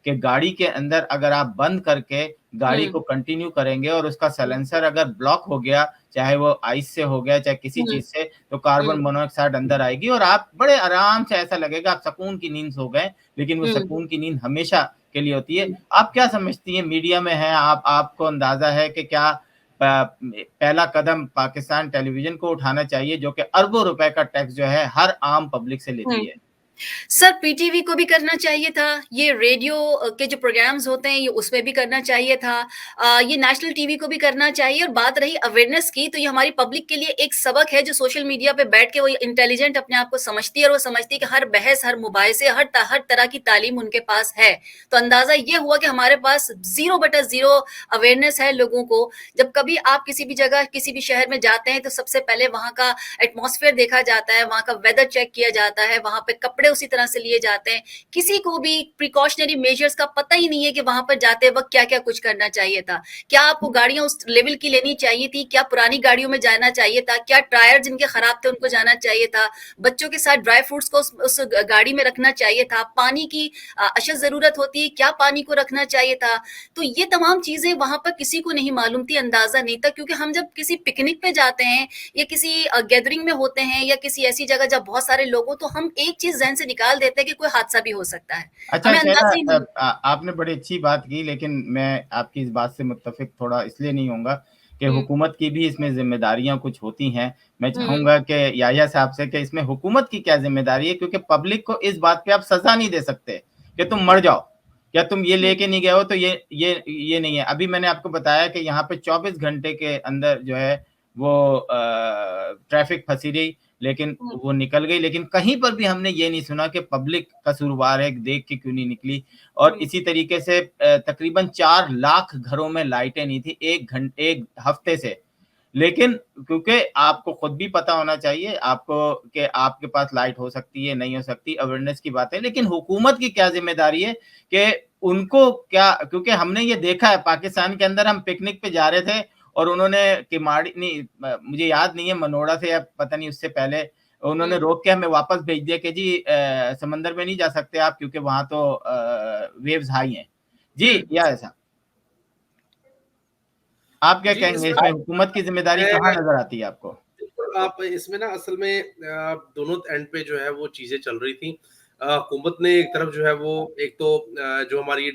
कि गाड़ी के अंदर अगर आप बंद करके गाड़ी को कंटिन्यू करेंगे और उसका साइलेंसर अगर ब्लॉक हो गया, चाहे वो आइस से हो गया चाहे किसी चीज से, तो कार्बन मोनोऑक्साइड अंदर आएगी और आप बड़े आराम से, ऐसा लगेगा आप सुकून की नींद सो गए, लेकिन वो सुकून की नींद हमेशा के लिए होती है। आप क्या समझती हैं, मीडिया में है, आपको अंदाजा है कि क्या पहला कदम पाकिस्तान टेलीविजन को उठाना चाहिए जो कि अरबों रुपए का टैक्स जो है हर आम पब्लिक से लेती है? सर पीटीवी को भी करना चाहिए था, ये रेडियो के जो प्रोग्राम्स होते हैं ये उसमें भी करना चाहिए था, ये नेशनल टीवी को भी करना चाहिए। और बात रही अवेयरनेस की, तो ये हमारी पब्लिक के लिए एक सबक है जो सोशल मीडिया पे बैठ के वो इंटेलिजेंट अपने आप को समझती है और वो समझती है कि हर बहस, हर मुबाहिसे, हर तरह की तालीम उनके पास है। तो अंदाजा ये हुआ कि हमारे पास 0/0 अवेयरनेस है लोगों को। जब कभी आप किसी भी जगह, किसी भी शहर में जाते हैं तो सबसे पहले वहां का एटमॉस्फेयर देखा जाता है, वहां का वेदर चेक किया जाता है, वहां पे कपड़े कपड़े उसी तरह से लिए जाते हैं। किसी को भी प्रिकॉशनरी मेजर्स का पता ही नहीं है कि वहां पर जाते वक्त क्या क्या कुछ करना चाहिए था। क्या आपको गाड़ियां उस लेवल की लेनी चाहिए थी? क्या पुरानी गाड़ियों में जाना चाहिए था? क्या टायर जिनके खराब थे उनको जाना चाहिए था? बच्चों के साथ ड्राई फ्रूट्स को उस गाड़ी में रखना चाहिए था? पानी की अशद जरूरत होती है, क्या पानी को रखना चाहिए था? तो ये तमाम चीजें वहां पर किसी को नहीं मालूम थी, अंदाजा नहीं था, क्योंकि हम जब किसी पिकनिक पे जाते हैं या किसी गैदरिंग में होते हैं या किसी ऐसी जगह जब बहुत सारे लोग हो, तो हम एक चीज जहन से निकाल देते हैं कि कोई हादसा भी हो सकता है। अच्छा हमें शैला, अंदाजा ही नहीं। आपने बड़ी अच्छी बात की, लेकिन मैं आपकी इस बात से मुत्तफिक थोड़ा इसलिए नहीं होऊंगा कि हम्म, हुकूमत की भी इसमें जिम्मेदारियां कुछ होती हैं। मैं हम्म, चाहूंगा कि याया साहब से कि इसमें हुकूमत की क्या जिम्मेदारी है, क्योंकि पब्लिक को इस बात पे आप सजा नहीं दे सकते कि तुम मर जाओ, क्या तुम ये लेके नहीं गए हो तो ये नहीं है। अभी मैंने आपको बताया कि यहाँ पे 24 घंटे के अंदर जो है वो ट्रैफिक फंसी रही, लेकिन हम्म, वो निकल गई। लेकिन कहीं पर भी हमने ये नहीं सुना कि पब्लिक कसूरवार है, देख के क्यों नहीं निकली। और हम्म, इसी तरीके से तकरीबन 4 लाख घरों में लाइटें नहीं थी एक हफ्ते से। लेकिन क्योंकि आपको खुद भी पता होना चाहिए आपको कि आपके पास लाइट हो सकती है, नहीं हो सकती, अवेयरनेस की बात है, लेकिन हुकूमत की क्या जिम्मेदारी है कि उनको क्या, क्योंकि हमने ये देखा है पाकिस्तान के अंदर, हम पिकनिक पे जा रहे थे और उन्होंने किमाड़ी नहीं, मुझे याद नहीं है, मनोड़ा से या पता नहीं उससे पहले उन्होंने हम्म, रोक के हमें वापस भेज दिया कि जी समंदर में नहीं जा सकते आप, क्योंकि वहां तो वेव्स हाई हैं। जी या ऐसा आप क्या जी कहेंगे, इसमें इसमें हुकूमत की जिम्मेदारी कहाँ मैं नजर आती है आपको? बिल्कुल, आप इसमें ना असल में दोनों एंड पे जो है वो चीजें चल रही थी। हुकूमत ने एक तरफ जो है वो एक तो जो हमारी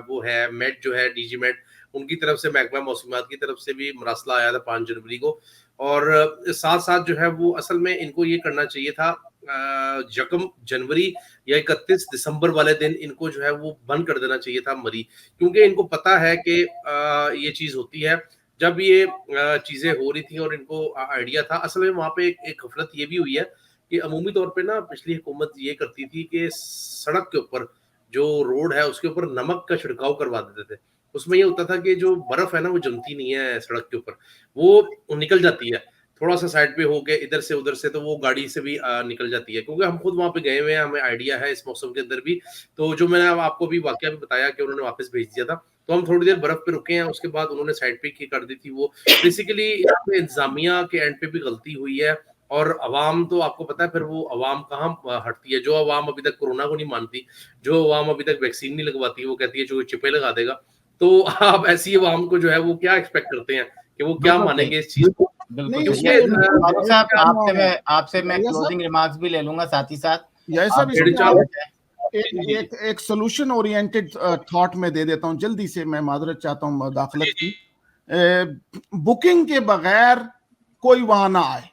वो है मेट जो है डीजी मेट, उनकी तरफ से महकमा मौसमियात की तरफ से भी मरासला आया था 5 जनवरी को। और साथ साथ जो है वो असल में इनको ये करना चाहिए था 1 जनवरी या 31 दिसंबर वाले दिन इनको जो है वो बंद कर देना चाहिए था मरी, क्योंकि इनको पता है कि ये चीज होती है। जब ये चीजें हो रही थी और इनको आइडिया था, असल में वहां पे एक गफलत ये भी हुई है कि अमूमी तौर पे ना पिछली हुकूमत ये करती थी कि सड़क के ऊपर जो रोड है उसके ऊपर नमक का छिड़काव करवा देते थे। उसमें ये होता था कि जो बर्फ है ना वो जमती नहीं है सड़क के ऊपर, वो निकल जाती है। थोड़ा सा साइड पे हो के इधर से उधर से तो वो गाड़ी से भी निकल जाती है, क्योंकि हम खुद वहां पे गए हुए हैं, हमें आइडिया है इस मौसम के अंदर भी। तो जो मैंने आपको भी वाकया भी बताया कि उन्होंने वापस भेज दिया था, तो हम थोड़ी देर बर्फ पे रुके हैं, उसके बाद उन्होंने साइड पे की कर दी थी वो। बेसिकली यहाँ पे इंतजामिया के एंड पे भी गलती हुई है। और अवाम तो आपको पता है फिर वो अवाम कहाँ हटती है, जो अवाम अभी तक कोरोना को नहीं मानती, जो अवाम अभी तक वैक्सीन नहीं लगवाती, वो कहती है जो चिपे लगा देगा। तो आप ऐसी अवाम को जो है वो क्या एक्सपेक्ट करते हैं कि वो क्या बिल्कुल सही, मानेंगे इस चीज को। बिल्कुल नहीं सही। उसमें फारूक साहब, आपसे मैं यही क्लोजिंग रिमार्क्स भी ले लूंगा साथ ही साथ। सब आप इसमें थोड़ी आप सी जी जी एक सोल्यूशन ओरिएंटेड थॉट में दे देता हूं जल्दी से। मैं माजरत चाहता हूं जी मुदाखलत जी की। बुकिंग के बगैर कोई वहां ना आए,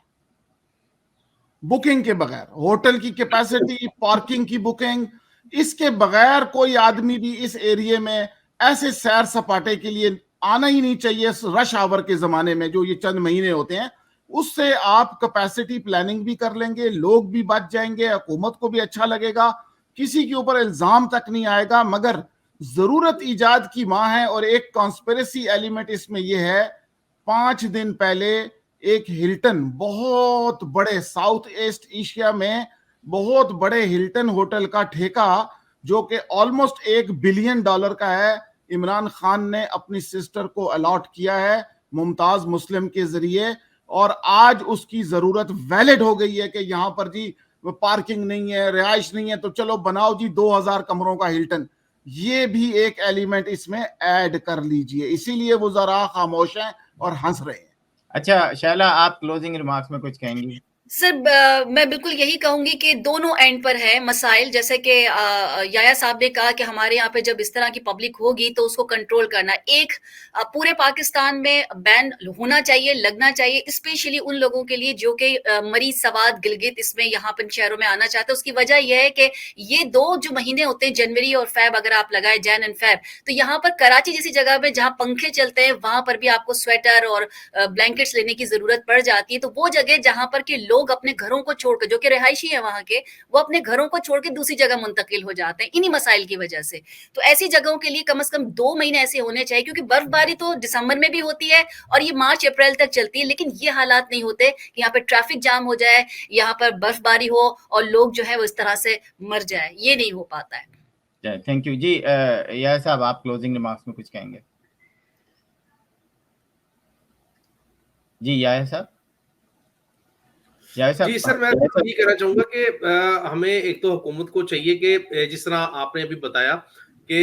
बुकिंग के बगैर होटल की कैपेसिटी, पार्किंग की बुकिंग, इसके बगैर कोई आदमी भी इस एरिया में ऐसे सैर सपाटे के लिए आना ही नहीं चाहिए। रश आवर के जमाने में जो ये चंद महीने होते हैं, उससे आप कैपेसिटी प्लानिंग भी कर लेंगे, लोग भी बच जाएंगे, हुकूमत को भी अच्छा लगेगा, किसी के ऊपर इल्जाम तक नहीं आएगा। मगर जरूरत ईजाद की मां है। और एक कॉन्स्पिरेसी एलिमेंट इसमें यह है, 5 दिन पहले एक हिल्टन, बहुत बड़े साउथ ईस्ट एशिया में बहुत बड़े हिल्टन होटल का ठेका, जो कि ऑलमोस्ट $1 बिलियन का है, इमरान खान ने अपनी सिस्टर को अलॉट किया है मुमताज मुस्लिम के जरिए। और आज उसकी जरूरत वैलिड हो गई है कि यहां पर जी पार्किंग नहीं है, रिहाइश नहीं है, तो चलो बनाओ जी 2000 कमरों का हिल्टन। ये भी एक एलिमेंट इसमें ऐड कर लीजिए, इसीलिए वो जरा खामोश हैं और हंस रहे हैं। अच्छा शैला, आप क्लोजिंग रिमार्क्स में कुछ कहेंगी? सर मैं बिल्कुल यही कहूंगी कि दोनों एंड पर है मसाइल। जैसे कि याया साहब ने कहा कि हमारे यहाँ पे जब इस तरह की पब्लिक होगी तो उसको कंट्रोल करना, एक पूरे पाकिस्तान में बैन होना चाहिए, लगना चाहिए, स्पेशली उन लोगों के लिए जो कि मरीज सवाद गिलगित इसमें यहाँ पर शहरों में आना चाहते हैं। उसकी वजह यह है कि ये 2 जो महीने होते हैं जनवरी और फेब, अगर आप लगाए जैन एंड फेब, तो यहाँ पर कराची जैसी जगह में जहाँ पंखे चलते हैं वहां पर भी आपको स्वेटर और ब्लैंकेट्स लेने की जरूरत पड़ जाती है। तो वो जगह जहां पर कि लोग अपने घरों को छोड़कर, जो कि रिहायशी है वहाँ के, वो अपने घरों को छोड़ के दूसरी जगह मुंतकिल हो जाते हैं, इन्हीं मसाइल की वजह से। तो ऐसी जगहों के लिए कम से कम 2 महीने ऐसे होने चाहिए, क्योंकि बर्फबारी तो दिसंबर में भी होती है और ये मार्च अप्रैल तक चलती है, लेकिन ये हालात नहीं होते कि यहाँ पे ट्रैफिक जाम हो जाए, यहाँ पर बर्फबारी हो और लोग जो है वो इस तरह से मर जाए, ये नहीं हो पाता है। थैंक यू जी। यार साहब, आप क्लोजिंग रिमार्क्स में कुछ कहेंगे? जी यार साहब। जी सर, मैं ये कहना चाहूंगा कि हमें एक तो हुकूमत को चाहिए कि जिस तरह आपने अभी बताया कि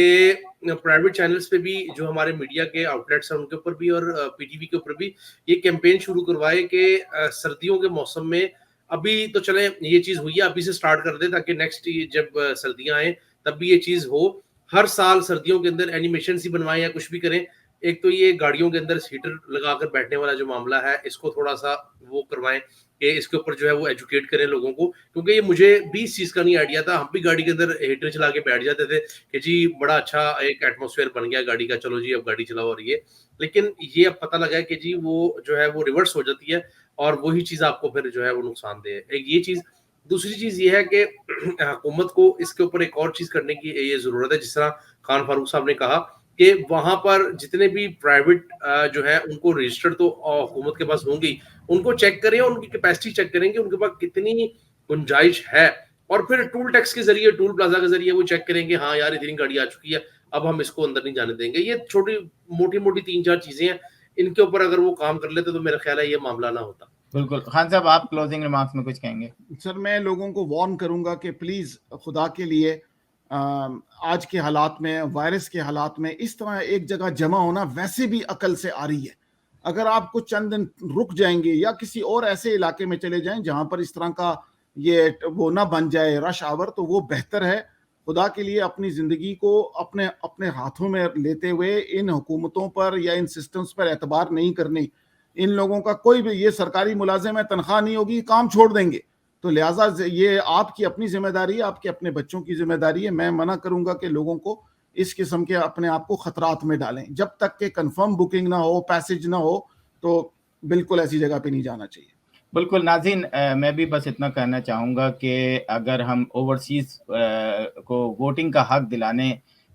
प्राइवेट चैनल्स पे भी जो हमारे मीडिया के आउटलेट्स हैं उनके ऊपर भी और पीटीवी के ऊपर भी ये कैंपेन शुरू करवाए कि सर्दियों के मौसम में, अभी तो चले ये चीज हुई है, अभी से स्टार्ट कर दे ताकि नेक्स्ट जब सर्दियां आए तब भी ये चीज हो। हर साल सर्दियों के अंदर एनिमेशन ही बनवाएं या कुछ भी करें। एक तो ये गाड़ियों के अंदर हीटर लगाकर बैठने वाला जो मामला है, इसको थोड़ा सा वो करवाएं कि इसके ऊपर जो है वो एजुकेट करें लोगों को, क्योंकि ये मुझे भी इस चीज का नहीं आइडिया था। हम भी गाड़ी के अंदर हीटर चला के बैठ जाते थे कि जी बड़ा अच्छा एक एटमॉस्फेयर बन गया गाड़ी का, चलो जी अब गाड़ी चलाओ और ये। लेकिन ये अब पता लगा है कि जी वो जो है वो रिवर्स हो जाती है और वही चीज आपको फिर जो है वो नुकसानदेह है। एक ये चीज। दूसरी चीज ये है कि हुकूमत को इसके ऊपर एक और चीज करने की ये जरूरत है, जिस तरह खान फारूक साहब ने कहा कि वहां पर जितने भी प्राइवेट जो है उनको रजिस्टर्ड तो हुकूमत के पास होंगी, उनको चेक करें, उनकी कैपेसिटी चेक करें कि उनके पास कितनी गुंजाइश है, और फिर टूल टैक्स के जरिए, टूल प्लाजा के जरिए वो चेक करेंगे हाँ यार इतनी गाड़ी आ चुकी है, अब हम इसको अंदर नहीं जाने देंगे। ये छोटी मोटी मोटी 3-4 चीजें हैं, इनके ऊपर अगर वो काम कर लेते तो मेरा ख्याल है ये मामला ना होता। बिल्कुल। खान साहब, आप क्लोजिंग रिमार्क्स में कुछ कहेंगे? सर, मैं लोगों को वार्न करूंगा कि प्लीज खुदा के लिए आज के हालात में, वायरस के हालात में, इस तरह एक जगह जमा होना वैसे भी अकल से आ रही है। अगर आप कुछ चंद दिन रुक जाएंगे या किसी और ऐसे इलाके में चले जाएं जहां पर इस तरह का ये वो ना बन जाए रश आवर, तो वो बेहतर है। खुदा के लिए अपनी जिंदगी को अपने अपने हाथों में लेते हुए इन हुकूमतों पर या इन सिस्टम्स पर एतबार नहीं करनी। इन लोगों का कोई भी, ये सरकारी मुलाजिम है, तनख्वाह नहीं होगी, काम छोड़ देंगे। तो लिहाजा ये आपकी अपनी जिम्मेदारी है, आपके अपने बच्चों की जिम्मेदारी है। मैं मना करूंगा कि लोगों को इस किस्म के अपने आप को खतरात में डालें। जब तक के कंफर्म बुकिंग ना हो, पैसेज ना हो, तो बिल्कुल ऐसी जगह पे नहीं जाना चाहिए। बिल्कुल नाज़रीन, मैं भी बस इतना कहना चाहूँगा कि अगर हम ओवरसीज़ को वोटिंग का हक दिलाने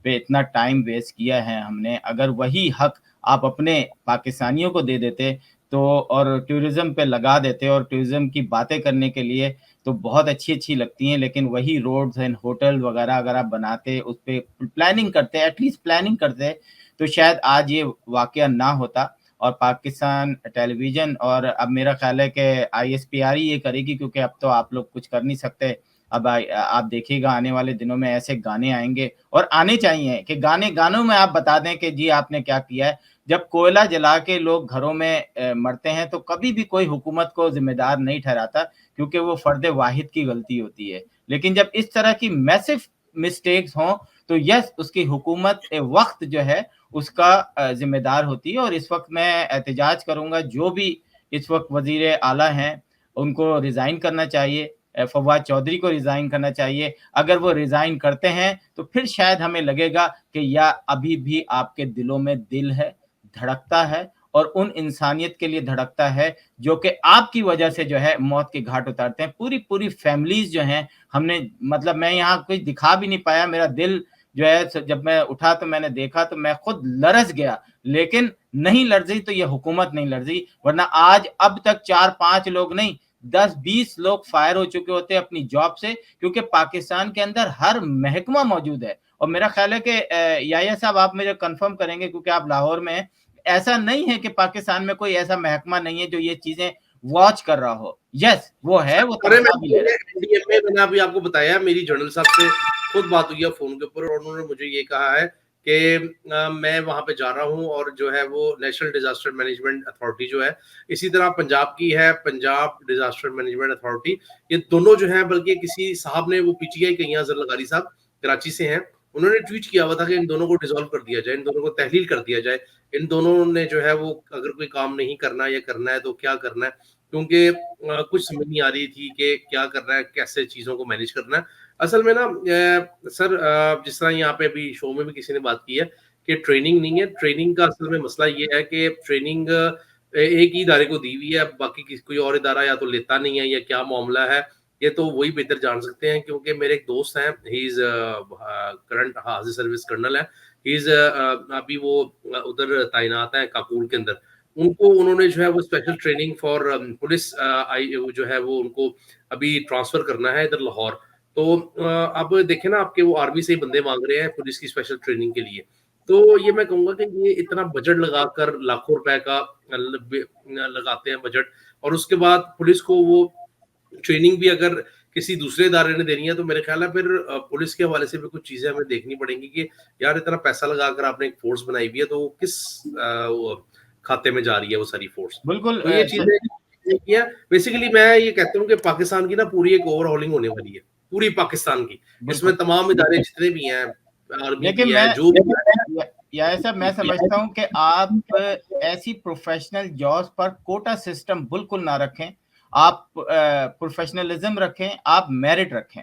पे इतना टाइम वेस्ट किया है हमने, अगर वही हक आप अपने पाकिस्तानियों को दे देते तो, और टूरिज़्म पे लगा देते, और टूरिज़्म की बातें करने के लिए तो बहुत अच्छी-अच्छी लगती हैं, लेकिन वही रोड्स एंड होटल वगैरह अगर आप बनाते, उस पे प्लानिंग करते, एटलीस्ट प्लानिंग करते, तो शायद आज ये वाक़या ना होता। और पाकिस्तान टेलीविज़न, और अब मेरा ख़्याल है कि आईएसपीआर ही ये करेगी, क्योंकि अब तो आप लोग कुछ कर नहीं सकते। अब आप देखिएगा आने वाले दिनों में ऐसे गाने आएँगे, और आने चाहिए कि गानों में आप बता दें कि जी आपने क्या किया है। जब कोयला जला के लोग घरों में मरते हैं तो कभी भी कोई हुकूमत को ज़िम्मेदार नहीं ठहराता, क्योंकि वो फ़र्द वाहिद की गलती होती है। लेकिन जब इस तरह की मैसिव मिस्टेक्स हों तो यस, उसकी हुकूमत वक़्त जो है उसका ज़िम्मेदार होती है। और इस वक़्त मैं एहतजाज करूँगा, जो भी इस वक़्त वज़ीर आला हैं, उनको रिज़ाइन करना चाहिए। फवाद चौधरी को रिज़ाइन करना चाहिए। अगर वो रिज़ाइन करते हैं तो फिर शायद हमें लगेगा कि या अभी भी आपके दिलों में दिल है, धड़कता है, और उन इंसानियत के लिए धड़कता है जो कि आपकी वजह से जो है मौत के घाट उतारते हैं। पूरी फैमिलीज़ जो हैं, हमने मतलब मैं यहाँ कुछ दिखा भी नहीं पाया, मेरा दिल जो है जब मैं उठा तो मैंने देखा तो मैं खुद लरज़ गया, लेकिन नहीं लरज़ी तो ये हुकूमत नहीं लरज़ी, वरना आज अब तक 4-5 लोग नहीं, 10-20 लोग फायर हो चुके होते अपनी जॉब से, क्योंकि पाकिस्तान के अंदर हर महकमा मौजूद है। और मेरा ख्याल है कि याया साहब आप मुझे कंफर्म करेंगे, क्योंकि आप लाहौर में हैं, ऐसा नहीं है कि पाकिस्तान में कोई ऐसा महकमा नहीं है जो ये चीजें वॉच कर रहा हो। यस, वो है, वो तनख्वाह भी ले रहा है। मैंने अभी आपको बताया, मेरी जनरल साहब से खुद बात हुई है फोन के ऊपर, और उन्होंने मुझे ये कहा है कि मैं वहां पे जा रहा हूं, और जो है वो नेशनल डिजास्टर मैनेजमेंट अथॉरिटी जो है, इसी तरह पंजाब की है, पंजाब डिजास्टर मैनेजमेंट अथॉरिटी, ये दोनों जो है, बल्कि किसी साहब ने, वो पीटीआई के यहाँ जरलगारी साहब कराची से हैं, उन्होंने ट्वीट किया हुआ था कि इन दोनों को डिसॉल्व कर दिया जाए, इन दोनों को तहलील कर दिया जाए। इन दोनों ने जो है वो अगर कोई काम नहीं करना या करना है तो क्या करना है, क्योंकि कुछ समझ नहीं आ रही थी कि क्या करना है, कैसे चीजों को मैनेज करना है। असल में ना सर, जिस तरह यहाँ पे अभी शो में भी किसी ने बात की है कि ट्रेनिंग नहीं है, ट्रेनिंग का असल में मसला ये है कि ट्रेनिंग एक ही इदारे को दी हुई है, बाकी किसी कोई और इदारा या तो लेता नहीं है या क्या मामला है, ये तो वही बेहतर जान सकते हैं। क्योंकि मेरे एक दोस्त हैं, ही इज़ करंट हाज़िर सर्विस कर्नल है, ही इज़ अभी वो उधर तैनात हैं काकोल के अंदर। उनको उन्होंने जो है वो स्पेशल ट्रेनिंग फॉर पुलिस जो है वो उनको अभी ट्रांसफ़र करना है इधर लाहौर। तो अब देखें ना, आपके वो आर्मी से ही बंदे माँग रहे हैं पुलिस की स्पेशल ट्रेनिंग के लिए। तो ये मैं कहूँगा कि ये इतना बजट लगाकर लाखों रुपए का लगाते हैं बजट, और उसके बाद पुलिस को वो ट्रेनिंग भी अगर किसी दूसरे इदारे ने देनी है, तो मेरे ख्याल है फिर पुलिस के हवाले से भी कुछ चीज़ें हमें देखनी पड़ेंगी कि यार इतना पैसा लगाकर आपने एक फ़ोर्स बनाई हुई है, तो वो किस वो खाते में जा रही है वो सारी फ़ोर्स। बिल्कुल तो ये चीज़ें बेसिकली मैं ये कहता हूँ कि पाकिस्तान की ना पूरी एक ओवरहॉलिंग होने वाली है, पूरी पाकिस्तान की। इसमें तमाम इदारे जितने भी हैं, आर्मी लेकिन भी मैं है, जो भी है। या ऐसा मैं समझता हूँ कि आप ऐसी प्रोफेशनल जॉब्स पर कोटा सिस्टम बिल्कुल ना रखें। आप प्रोफेशनलिज्म रखें, आप मेरिट रखें।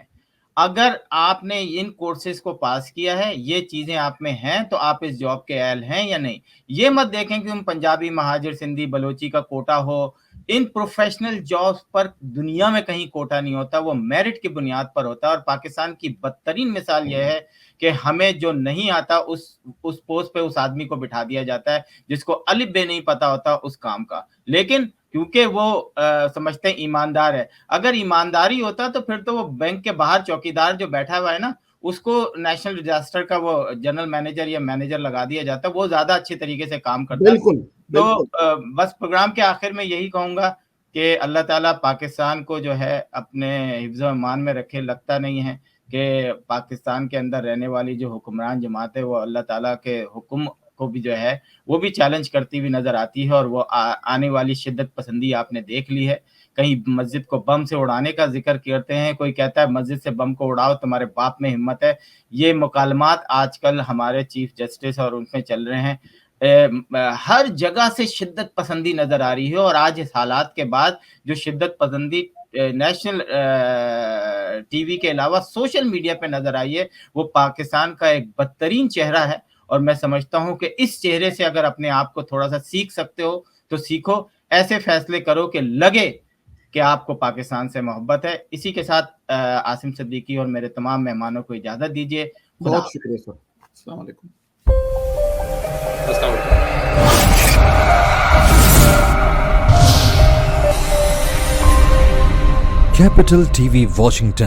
अगर आपने इन कोर्सेज को पास किया है, ये चीज़ें आप में हैं, तो आप इस जॉब के अहल हैं या नहीं। ये मत देखें कि तुम पंजाबी, महाजिर, सिंधी, बलोची का कोटा हो। इन प्रोफेशनल जॉब्स पर दुनिया में कहीं कोटा नहीं होता, वो मेरिट की बुनियाद पर होता है। और पाकिस्तान की बदतरीन मिसाल यह है कि हमें जो नहीं आता उस पोस्ट पे उस आदमी को बिठा दिया जाता है जिसको अलिफ बे नहीं पता होता उस काम का, लेकिन क्योंकि वो समझते हैं ईमानदार है। अगर ईमानदारी होता तो फिर तो वो बैंक के बाहर चौकीदार जो बैठा हुआ है ना, उसको नेशनल डिजास्टर का वो जनरल मैनेजर या मैनेजर लगा दिया जाता, वो ज्यादा अच्छे तरीके से काम करता। बिल्कुल, तो बिल्कुल। बस प्रोग्राम के आखिर में यही कहूंगा कि अल्लाह ताला पाकिस्तान को जो है अपने हिफ्ज़ व अमान में रखे। लगता नहीं है कि पाकिस्तान के अंदर रहने वाली जो हुक्मरान जमात है वो अल्लाह ताला के हुक्म को भी जो है वो भी चैलेंज करती हुई नजर आती है। और वो आने वाली शिद्दत पसंदी आपने देख ली है। कहीं मस्जिद को बम से उड़ाने का जिक्र करते हैं, कोई कहता है मस्जिद से बम को उड़ाओ, तुम्हारे बाप में हिम्मत है। ये मुकालमात आजकल हमारे चीफ जस्टिस और उनमें चल रहे हैं। हर जगह से शिद्दत पसंदी नजर आ रही है। और आज इस हालात के बाद जो शिद्दत पसंदी नेशनल टीवी के अलावा सोशल मीडिया पे नजर आई है, वो पाकिस्तान का एक बदतरीन चेहरा है। और मैं समझता हूं कि इस चेहरे से अगर अपने आप को थोड़ा सा सीख सकते हो तो सीखो। ऐसे फैसले करो कि लगे कि आपको पाकिस्तान से मोहब्बत है। इसी के साथ आसिम सिद्दीकी और मेरे तमाम मेहमानों को इजाजत दीजिए। बहुत शुक्रिया सर। अस्सलाम वालेकुम। Capital TV Washington